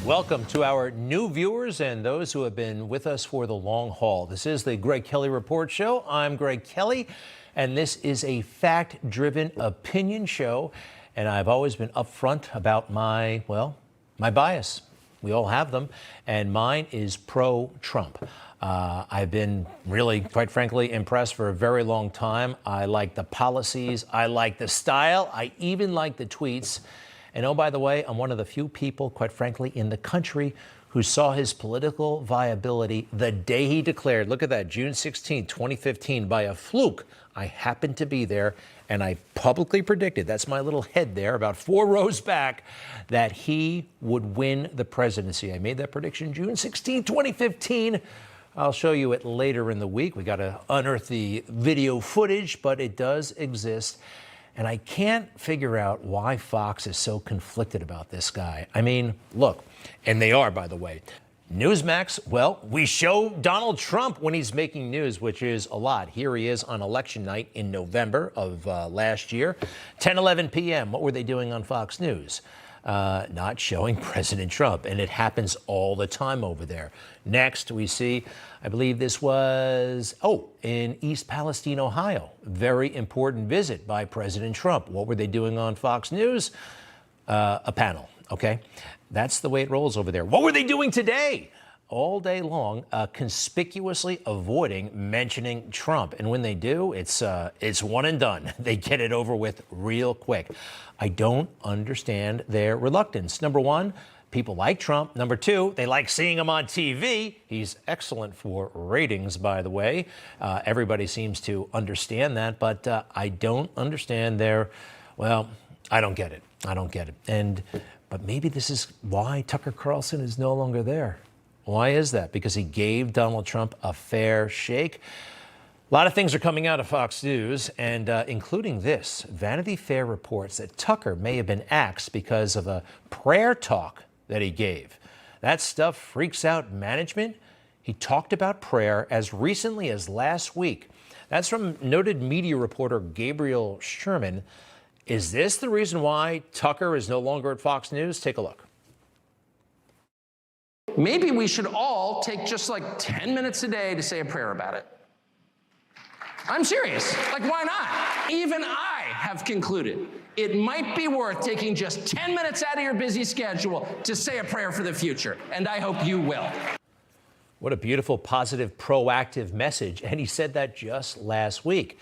Welcome to our new viewers and those who have been with us for the long haul. This is the Greg Kelly Report Show. I'm Greg Kelly, and this is a fact-driven opinion show. And I've always been upfront about my bias. We all have them, and mine is pro-Trump. I've been really, quite frankly, impressed for a very long time. I like the policies. I like the style. I even like the tweets. And oh, by the way, I'm one of the few people, quite frankly, in the country who saw his political viability the day he declared. Look at that, June 16, 2015, by a fluke. I happened to be there, and I publicly predicted, that's my little head there, about 4 rows back, that he would win the presidency. I made that prediction June 16, 2015. I'll show you it later in the week. We got to unearth the video footage, but it does exist. And I can't figure out why Fox is so conflicted about this guy. I mean, look, and they are, by the way. Newsmax, well, we show Donald Trump when he's making news, which is a lot. Here he is on election night in November of last year, 10:11 p.m. What were they doing on Fox News? Not showing President Trump, and it happens all the time over there. Next, we see, I believe this was, in East Palestine, Ohio. Very important visit by President Trump. What were they doing on Fox News? A panel, okay? That's the way it rolls over there. What were they doing today? All day long, conspicuously avoiding mentioning Trump. And when they do, it's one and done. They get it over with real quick. I don't understand their reluctance. Number one, people like Trump. Number two, they like seeing him on TV. He's excellent for ratings, by the way. Everybody seems to understand that, but I don't understand their, I don't get it. I don't get it. But maybe this is why Tucker Carlson is no longer there. Why is that? Because he gave Donald Trump a fair shake. A lot of things are coming out of Fox News, and including this. Vanity Fair reports that Tucker may have been axed because of a prayer talk that he gave. That stuff freaks out management. He talked about prayer as recently as last week. That's from noted media reporter Gabriel Sherman. Is this the reason why Tucker is no longer at Fox News? Take a look. Maybe we should all take just like 10 minutes a day to say a prayer about it. I'm serious. Like, why not? Even I have concluded it might be worth taking just 10 minutes out of your busy schedule to say a prayer for the future, and I hope you will. What a beautiful, positive, proactive message. And he said that just last week.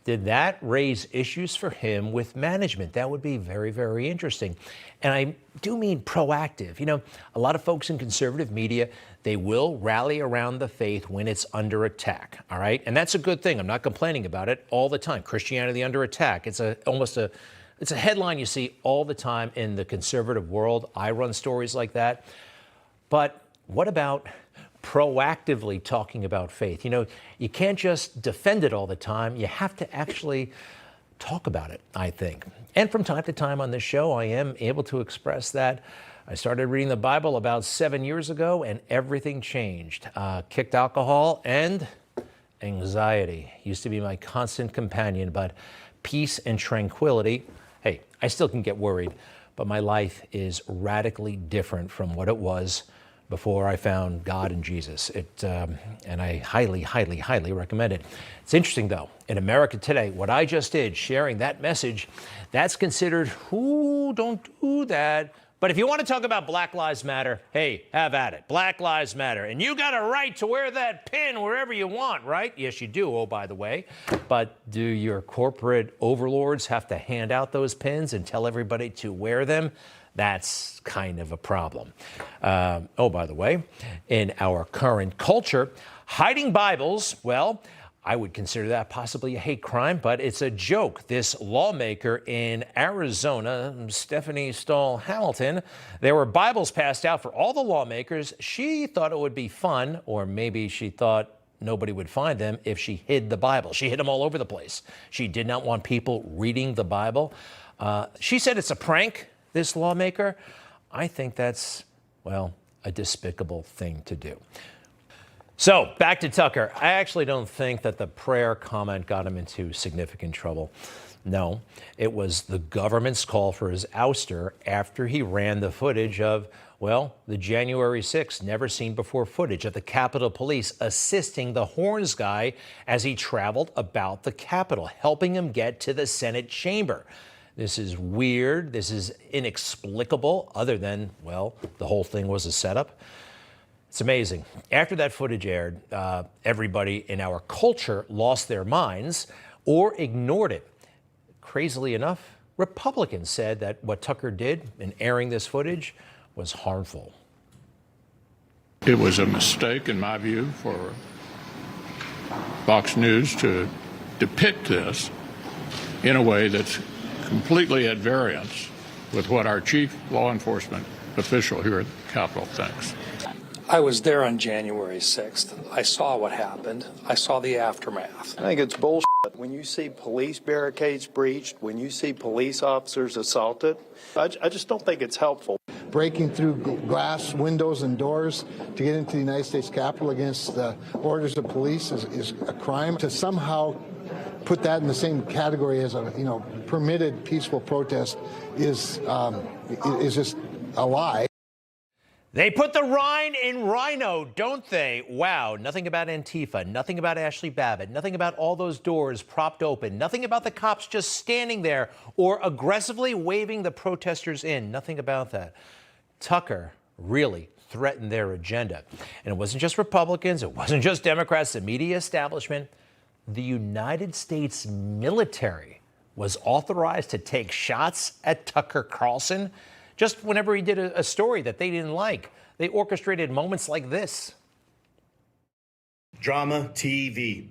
Did that raise issues for him with management? That would be very, very interesting. And I do mean proactive. You know, a lot of folks in conservative media, they will rally around the faith when it's under attack, all right? And that's a good thing. I'm not complaining about it all the time. Christianity under attack. It's a headline you see all the time in the conservative world. I run stories like that. But what about proactively talking about faith? You know, you can't just defend it all the time. You have to actually talk about it, I think. And from time to time on this show, I am able to express that. I started reading the Bible about 7 years ago, and everything changed. Kicked alcohol and anxiety. Used to be my constant companion, but peace and tranquility. Hey, I still can get worried, but my life is radically different from what it was before I found God and Jesus. And I highly, highly, highly recommend it. It's interesting, though. In America today, what I just did, sharing that message, that's considered, ooh, don't do that. But if you want to talk about Black Lives Matter, hey, have at it. Black Lives Matter. And you got a right to wear that pin wherever you want, right? Yes, you do, oh, by the way. But do your corporate overlords have to hand out those pins and tell everybody to wear them? That's kind of a problem. Oh, by the way, in our current culture, hiding Bibles, well, I would consider that possibly a hate crime, but it's a joke. This lawmaker in Arizona, Stephanie Stahl Hamilton, there were Bibles passed out for all the lawmakers. She thought it would be fun, or maybe she thought nobody would find them if she hid the Bible. She hid them all over the place. She did not want people reading the Bible. She said it's a prank, this lawmaker. I think that's, well, a despicable thing to do. So back to Tucker. I actually don't think that the prayer comment got him into significant trouble. No, it was the government's call for his ouster after he ran the footage of, well, the January 6th never-seen-before footage of the Capitol Police assisting the horns guy as he traveled about the Capitol, helping him get to the Senate chamber. This is weird. This is inexplicable, other than, well, the whole thing was a setup. It's amazing. After that footage aired, everybody in our culture lost their minds or ignored it. Crazily enough, Republicans said that what Tucker did in airing this footage was harmful. It was a mistake, in my view, for Fox News to depict this in a way that's completely at variance with what our chief law enforcement official here at the Capitol thinks. I was there on January 6th. I saw what happened. I saw the aftermath. I think it's bullshit. When you see police barricades breached, when you see police officers assaulted, I just don't think it's helpful. Breaking through glass windows and doors to get into the United States Capitol against the orders of police is a crime. To somehow put that in the same category as a permitted peaceful protest is just a lie. They put the Rhine in rhino, don't they? Wow, nothing about Antifa, nothing about Ashley Babbitt, nothing about all those doors propped open, nothing about the cops just standing there or aggressively waving the protesters in, nothing about that. Tucker really threatened their agenda. And it wasn't just Republicans, it wasn't just Democrats, the media establishment. The United States military was authorized to take shots at Tucker Carlson just whenever he did a story that they didn't like. They orchestrated moments like this. Drama TV.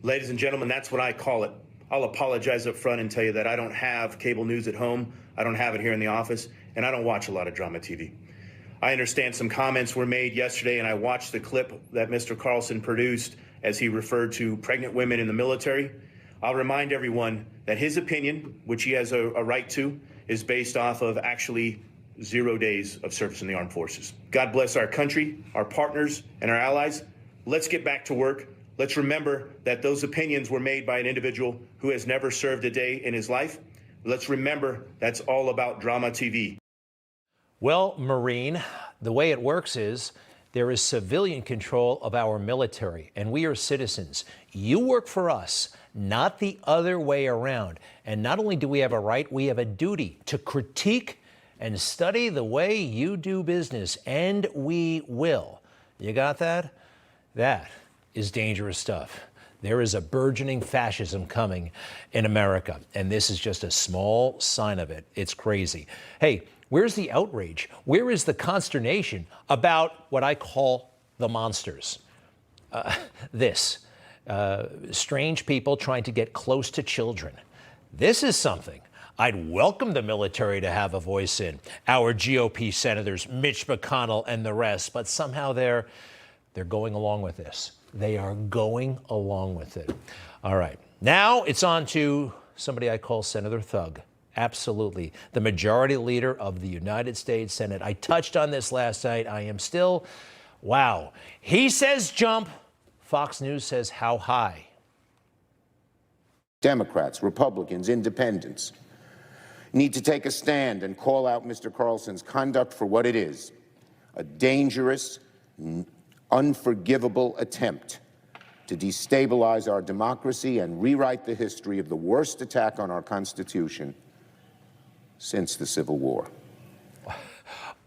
Ladies and gentlemen, that's what I call it. I'll apologize up front and tell you that I don't have cable news at home. I don't have it here in the office, and I don't watch a lot of drama TV. I understand some comments were made yesterday, and I watched the clip that Mr. Carlson produced as he referred to pregnant women in the military. I'll remind everyone that his opinion, which he has a right to, is based off of actually 0 days of service in the armed forces. God bless our country, our partners, and our allies. Let's get back to work. Let's remember that those opinions were made by an individual who has never served a day in his life. Let's remember that's all about drama TV. Well, Marine, the way it works is there is civilian control of our military, and we are citizens. You work for us, not the other way around. And not only do we have a right, we have a duty to critique and study the way you do business, and we will. You got that? That is dangerous stuff. There is a burgeoning fascism coming in America, and this is just a small sign of it. It's crazy. Hey, where's the outrage? Where is the consternation about what I call the monsters? Strange people trying to get close to children. This is something I'd welcome the military to have a voice in. Our GOP senators, Mitch McConnell and the rest, but somehow they're going along with this. They are going along with it. All right, now it's on to somebody I call Senator Thug. Absolutely, the majority leader of the United States Senate. I touched on this last night. I am still, wow. He says jump. Fox News says how high. Democrats, Republicans, independents need to take a stand and call out Mr. Carlson's conduct for what it is, a dangerous, unforgivable attempt to destabilize our democracy and rewrite the history of the worst attack on our Constitution since the Civil War.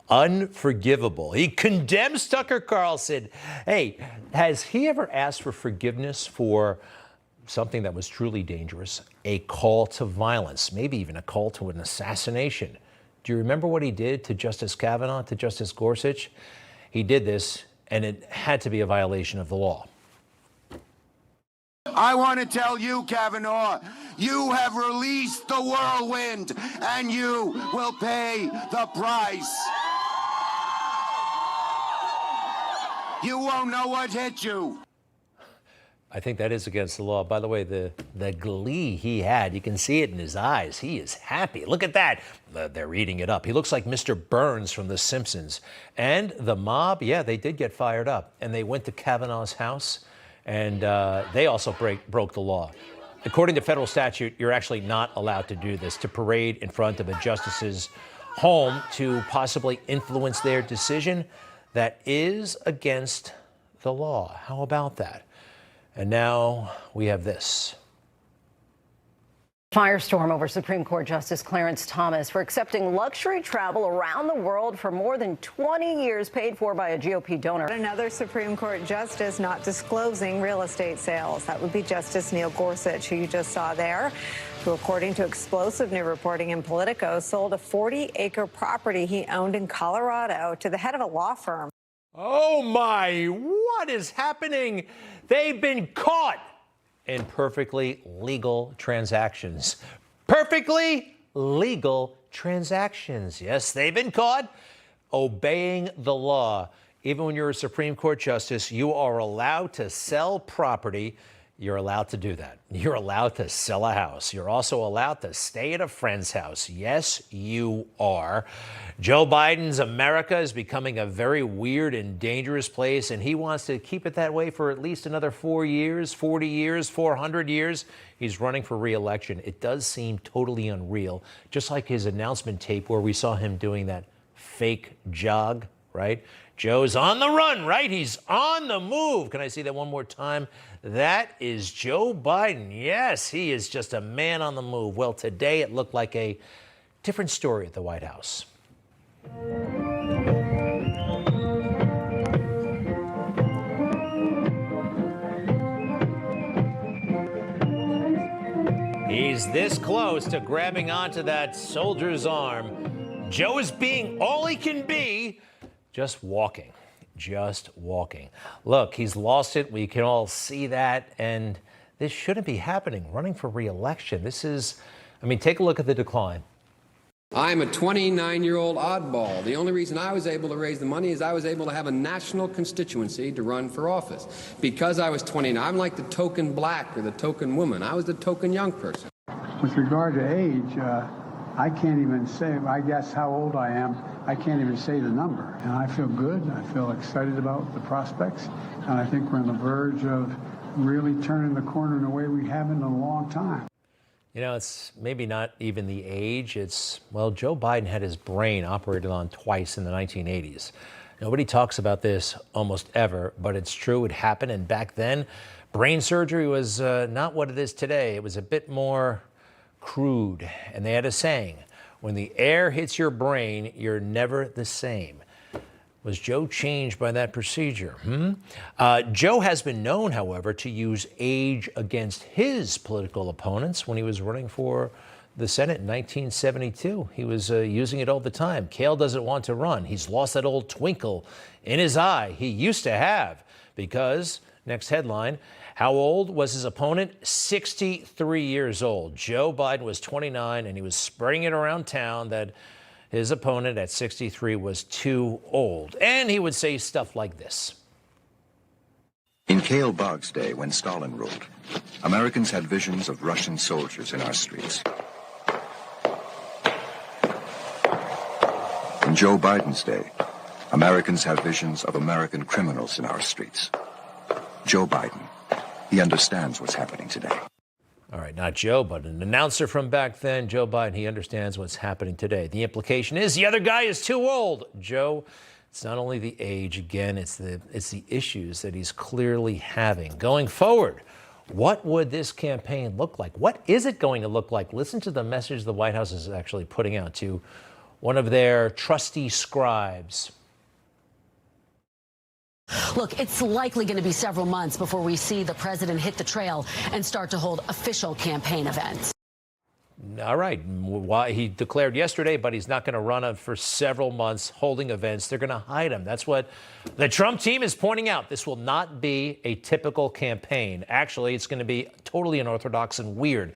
Unforgivable. He condemns Tucker Carlson. Hey, has he ever asked for forgiveness for something that was truly dangerous? A call to violence, maybe even a call to an assassination. Do you remember what he did to Justice Kavanaugh, to Justice Gorsuch? He did this, and it had to be a violation of the law. I want to tell you, Kavanaugh, you have released the whirlwind, and you will pay the price. You won't know what hit you. I think that is against the law. By the way, the glee he had, you can see it in his eyes. He is happy. Look at that. They're eating it up. He looks like Mr. Burns from The Simpsons. And the mob, yeah, they did get fired up. And they went to Kavanaugh's house, and they also broke the law. According to federal statute, you're actually not allowed to do this, to parade in front of a justice's home to possibly influence their decision. That is against the law. How about that? And now we have this. Firestorm over Supreme Court Justice Clarence Thomas for accepting luxury travel around the world for more than 20 years, paid for by a GOP donor. Another Supreme Court justice not disclosing real estate sales. That would be Justice Neil Gorsuch, who you just saw there, who, according to explosive new reporting in Politico, sold a 40-acre property he owned in Colorado to the head of a law firm. Oh my, what is happening? They've been caught in perfectly legal transactions. Perfectly legal transactions. Yes, they've been caught obeying the law. Even when you're a Supreme Court justice, you are allowed to sell property. You're allowed to do that. You're allowed to sell a house. You're also allowed to stay at a friend's house. Yes, you are. Joe Biden's America is becoming a very weird and dangerous place, and he wants to keep it that way for at least another 4 years, 40 years, 400 years. He's running for re-election. It does seem totally unreal, just like his announcement tape where we saw him doing that fake jog, right? Joe's on the run, right? He's on the move. Can I see that one more time? That is Joe Biden. Yes, he is just a man on the move. Well, today it looked like a different story at the White House. He's this close to grabbing onto that soldier's arm. Joe is being all he can be, just walking. Just walking. Look, he's lost it. We can all see that. And this shouldn't be happening. Running for re-election. This is, I mean, take a look at the decline. I'm a 29-year-old oddball. The only reason I was able to raise the money is I was able to have a national constituency to run for office. Because I was 29, I'm like the token black or the token woman. I was the token young person. With regard to age, I can't even say, I guess how old I am, I can't even say the number. And I feel good, I feel excited about the prospects, and I think we're on the verge of really turning the corner in a way we haven't in a long time. You know, it's maybe not even the age, it's, well, Joe Biden had his brain operated on twice in the 1980s. Nobody talks about this almost ever, but it's true, it happened, and back then, brain surgery was not what it is today. It was a bit more crude, and they had a saying, when the air hits your brain, you're never the same. Was Joe changed by that procedure? Joe has been known, however, to use age against his political opponents. When he was running for the Senate in 1972, he was using it all the time. Cale doesn't want to run. He's lost that old twinkle in his eye he used to have because, next headline, how old was his opponent? 63 years old. Joe Biden was 29, and he was spreading it around town that his opponent at 63 was too old. And he would say stuff like this. In Cale Boggs' day, when Stalin ruled, Americans had visions of Russian soldiers in our streets. In Joe Biden's day, Americans have visions of American criminals in our streets. Joe Biden, he understands what's happening today. All right, not Joe, but an announcer from back then. Joe Biden, he understands what's happening today. The implication is the other guy is too old. Joe, it's not only the age, again, it's the issues that he's clearly having. Going forward, what would this campaign look like? What is it going to look like? Listen to the message the White House is actually putting out to one of their trusty scribes. Look, it's likely going to be several months before we see the president hit the trail and start to hold official campaign events. All right. He declared yesterday, but he's not going to run for several months holding events. They're going to hide him. That's what the Trump team is pointing out. This will not be a typical campaign. Actually, it's going to be totally unorthodox and weird.